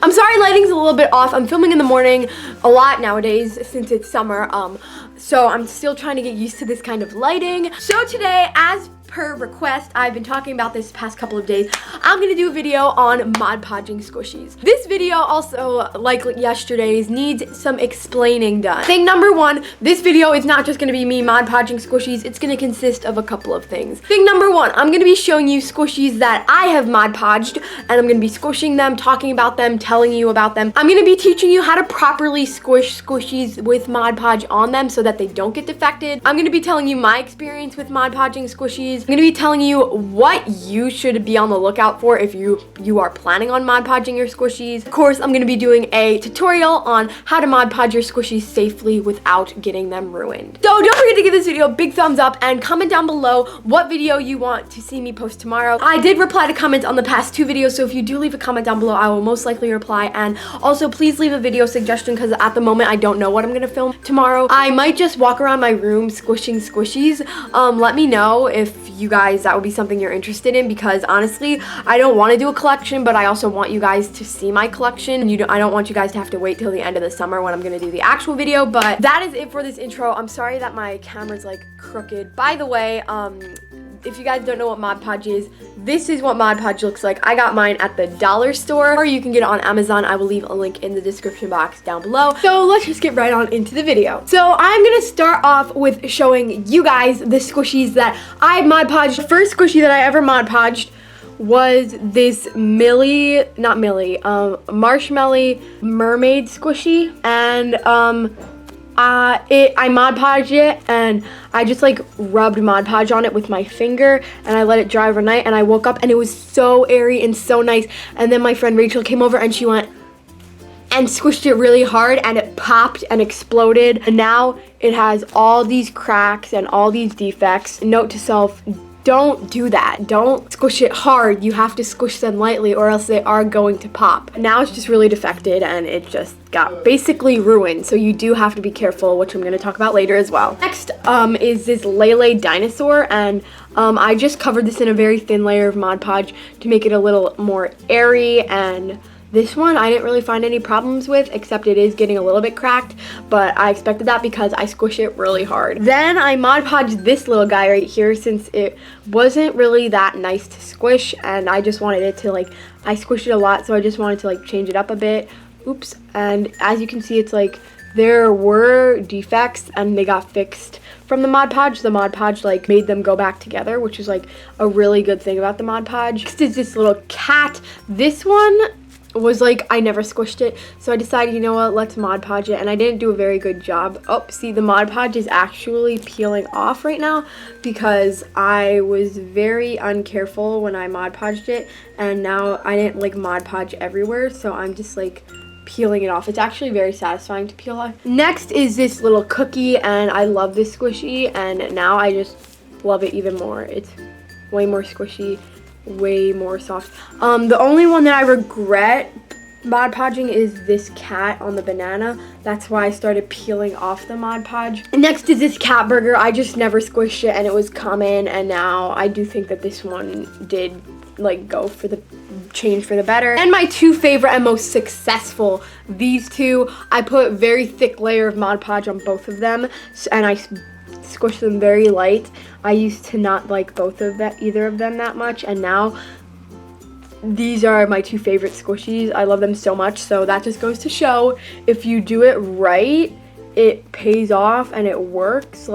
I'm sorry lighting's a little bit off. I'm filming in the morning a lot nowadays since it's summer. So I'm still trying to get used to this kind of lighting. So today, as per request, I've been talking about this past couple of days, I'm gonna do a video on Mod Podging squishies. This video also, like yesterday's, needs some explaining done. Thing number one, this video is not just gonna be me Mod Podging squishies, it's gonna consist of a couple of things. Thing number one, I'm gonna be showing you squishies that I have Mod Podged, and I'm gonna be squishing them, talking about them, telling you about them. I'm gonna be teaching you how to properly squish squishies with Mod Podge on them so that they don't get defected. I'm gonna be telling you my experience with Mod Podging squishies. I'm gonna be telling you what you should be on the lookout for if you are planning on Mod Podging your squishies. Of course, I'm gonna be doing a tutorial on how to Mod Podge your squishies safely without getting them ruined. So don't forget to give this video a big thumbs up and comment down below what video you want to see me post tomorrow. I did reply to comments on the past 2 videos, so if you do leave a comment down below, I will most likely reply. And also, please leave a video suggestion because at the moment I don't know what I'm gonna film tomorrow. I might just walk around my room squishing squishies. Let me know if you guys that would be something you're interested in, because honestly I don't want to do a collection, but I also want you guys to see my collection. I don't want you guys to have to wait till the end of the summer when I'm gonna do the actual video. But that is it for this intro. I'm sorry that my camera's like crooked. By the way, if you guys don't know what Mod Podge is, this is what Mod Podge looks like. I got mine at the dollar store, or you can get it on Amazon. I will leave a link in the description box down below. So let's just get right on into the video. So I'm gonna start off with showing you guys the squishies that I Mod Podged. The first squishy that I ever Mod Podged was this marshmallow mermaid squishy, and I Mod Podged it, and I just like rubbed Mod Podge on it with my finger, and I let it dry overnight, and I woke up and it was so airy and so nice. And then my friend Rachel came over and she went and squished it really hard, and it popped and exploded, and now it has all these cracks and all these defects. Note to self, don't do that. Don't squish it hard. You have to squish them lightly or else they are going to pop. Now it's just really defected and it just got basically ruined. So you do have to be careful, which I'm going to talk about later as well. Next is this Lele dinosaur, and I just covered this in a very thin layer of Mod Podge to make it a little more airy, and this one I didn't really find any problems with, except it is getting a little bit cracked, but I expected that because I squish it really hard. Then I Mod Podged this little guy right here since it wasn't really that nice to squish, and I just wanted it to I squished it a lot, so I just wanted to change it up a bit. Oops. And as you can see, it's there were defects and they got fixed from the Mod Podge. The Mod Podge made them go back together, which is a really good thing about the Mod Podge. Next is this little cat. This one was I never squished it, so I decided, you know what, let's Mod Podge it, and I didn't do a very good job. Oh, see, the Mod Podge is actually peeling off right now because I was very uncareful when I Mod Podged it, and now I didn't Mod Podge everywhere, so I'm just peeling it off. It's actually very satisfying to peel off. Next is this little cookie, and I love this squishy, and now I just love it even more. It's way more squishy, way more soft. The only one that I regret Mod Podging is this cat on the banana. That's why I started peeling off the Mod Podge. Next is this cat burger. I just never squished it, and it was common, and now I do think that this one did go for the change for the better. And my 2 favorite and most successful, these 2, I put very thick layer of Mod Podge on both of them, and I squish them very light. I used to not like either of them that much, and now these are my 2 favorite squishies. I love them so much, so that just goes to show if you do it right, it pays off and it works.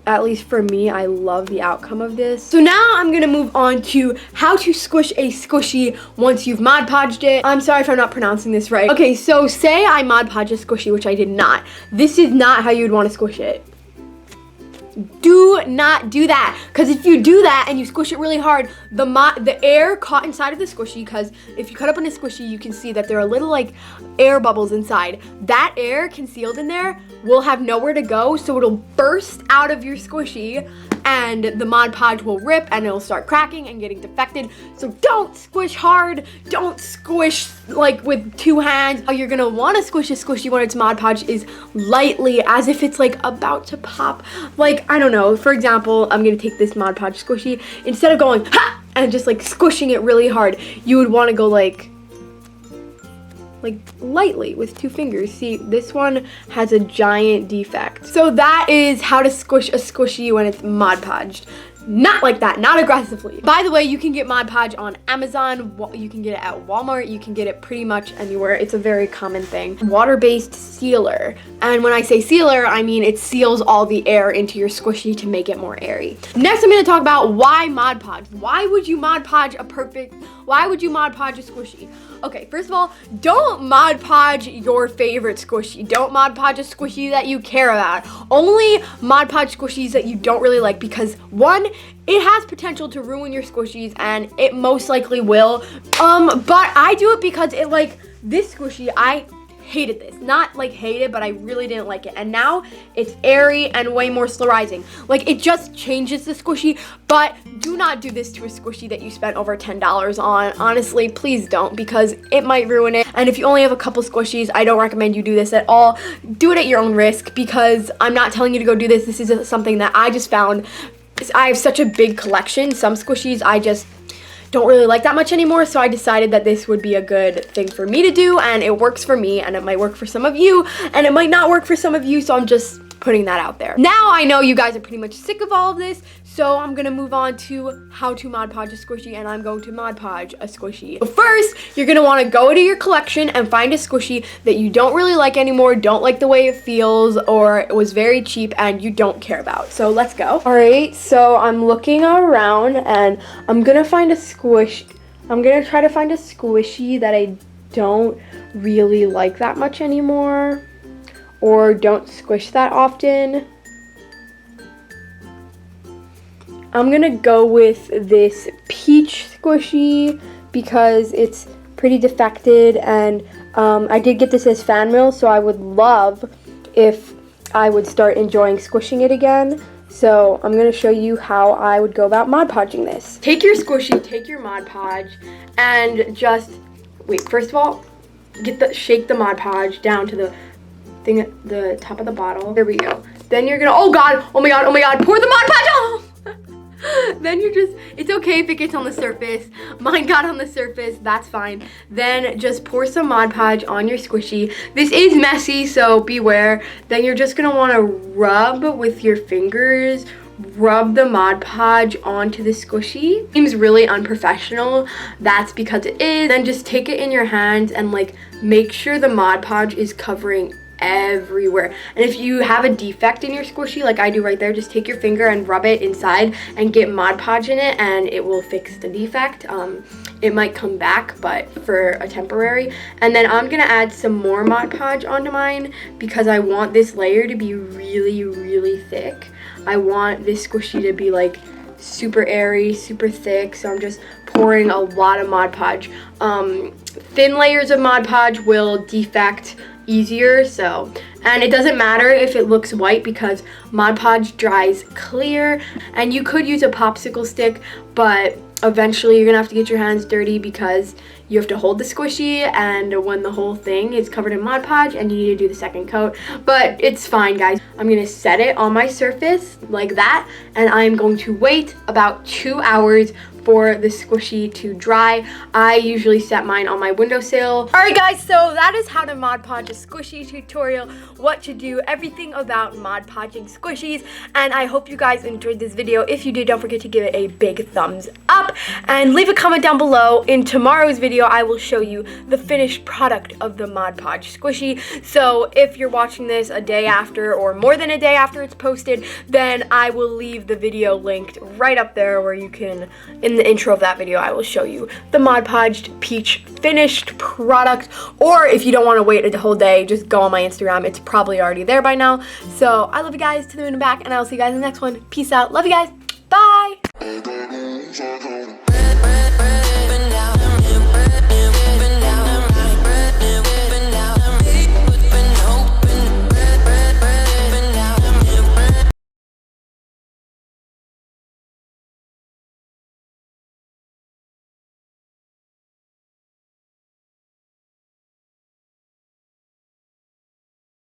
At least for me, I love the outcome of this. So now I'm gonna move on to how to squish a squishy once you've Mod Podged it. I'm sorry if I'm not pronouncing this right. Okay, so say I Mod Podged a squishy, which I did not. This is not how you'd want to squish it. Do not do that, because if you do that and you squish it really hard, the air caught inside of the squishy, because if you cut up in a squishy, you can see that there are little air bubbles inside. That air concealed in there will have nowhere to go, so it'll burst out of your squishy, and the Mod Podge will rip and it'll start cracking and getting defected. So don't squish hard. Don't squish with 2 hands. How you're gonna want to squish a squishy when it's Mod Podge is lightly, as if it's about to pop. I don't know, for example, I'm gonna take this Mod Podge squishy. Instead of going ha and just squishing it really hard, you would want to go like lightly with 2 fingers. See, this one has a giant defect. So that is how to squish a squishy when it's Mod Podged. Not like that, not aggressively. By the way, you can get Mod Podge on Amazon, you can get it at Walmart, you can get it pretty much anywhere. It's a very common thing. Water-based sealer. And when I say sealer, I mean it seals all the air into your squishy to make it more airy. Next, I'm gonna talk about why Mod Podge. Why would you Mod Podge a squishy? Okay, first of all, don't Mod Podge your favorite squishy. Don't Mod Podge a squishy that you care about. Only Mod Podge squishies that you don't really like, because one, it has potential to ruin your squishies, and it most likely will. But I do it because it, like, this squishy, I hated this. Not like hated, but I really didn't like it. And now it's airy and way more slurrizing. Like, it just changes the squishy, but do not do this to a squishy that you spent over $10 on. Honestly, please don't, because it might ruin it. And if you only have a couple squishies, I don't recommend you do this at all. Do it at your own risk, because I'm not telling you to go do this. This is something that I just found. I have such a big collection. Some squishies I just don't really like that much anymore, so I decided that this would be a good thing for me to do, and it works for me, and it might work for some of you, and it might not work for some of you, so I'm just putting that out there. Now I know you guys are pretty much sick of all of this, so I'm gonna move on to how to Mod Podge a squishy, and I'm going to Mod Podge a squishy. But first, you're gonna wanna go to your collection and find a squishy that you don't really like anymore, don't like the way it feels, or it was very cheap and you don't care about. So let's go. All right, so I'm looking around and I'm gonna find a I'm gonna try to find a squishy that I don't really like that much anymore, or don't squish that often. I'm gonna go with this peach squishy because it's pretty defected, and I did get this as fan mail, so I would love if I would start enjoying squishing it again. So I'm gonna show you how I would go about Mod Podging this. Take your squishy, take your Mod Podge, and just, wait, first of all, shake the Mod Podge down to the thing at the top of the bottle. There we go. Then you're gonna, oh my god, pour the Mod Podge on! Then you're just, it's okay if it gets on the surface. Mine got on the surface, that's fine. Then just pour some Mod Podge on your squishy. This is messy, so beware. Then you're just gonna wanna rub with your fingers, rub the Mod Podge onto the squishy. Seems really unprofessional, that's because it is. Then just take it in your hands and like make sure the Mod Podge is covering everywhere. And if you have a defect in your squishy, like I do right there, just take your finger and rub it inside and get Mod Podge in it, and it will fix the defect. It might come back, but for a temporary. And then I'm gonna add some more Mod Podge onto mine because I want this layer to be really, really thick. I want this squishy to be like super airy, super thick, so I'm just pouring a lot of Mod Podge. Thin layers of Mod Podge will defect easier, so, and it doesn't matter if it looks white because Mod Podge dries clear, and you could use a popsicle stick, but eventually you're gonna have to get your hands dirty because you have to hold the squishy, and when the whole thing is covered in Mod Podge and you need to do the second coat, but it's fine, guys. I'm gonna set it on my surface like that, and I'm going to wait about 2 hours for the squishy to dry. I usually set mine on my windowsill. All right, guys, so that is how to Mod Podge a squishy tutorial, what to do, everything about Mod Podging squishies, and I hope you guys enjoyed this video. If you did, don't forget to give it a big thumbs up and leave a comment down below. In tomorrow's video, I will show you the finished product of the Mod Podge squishy. So if you're watching this a day after or more than a day after it's posted, then I will leave the video linked right up there where you can, in the intro of that video, I will show you the Mod Podged peach finished product. Or if you don't want to wait a whole day, just go on my Instagram. It's probably already there by now. So I love you guys to the moon and back, and I'll see you guys in the next one. Peace out. Love you guys. Bye.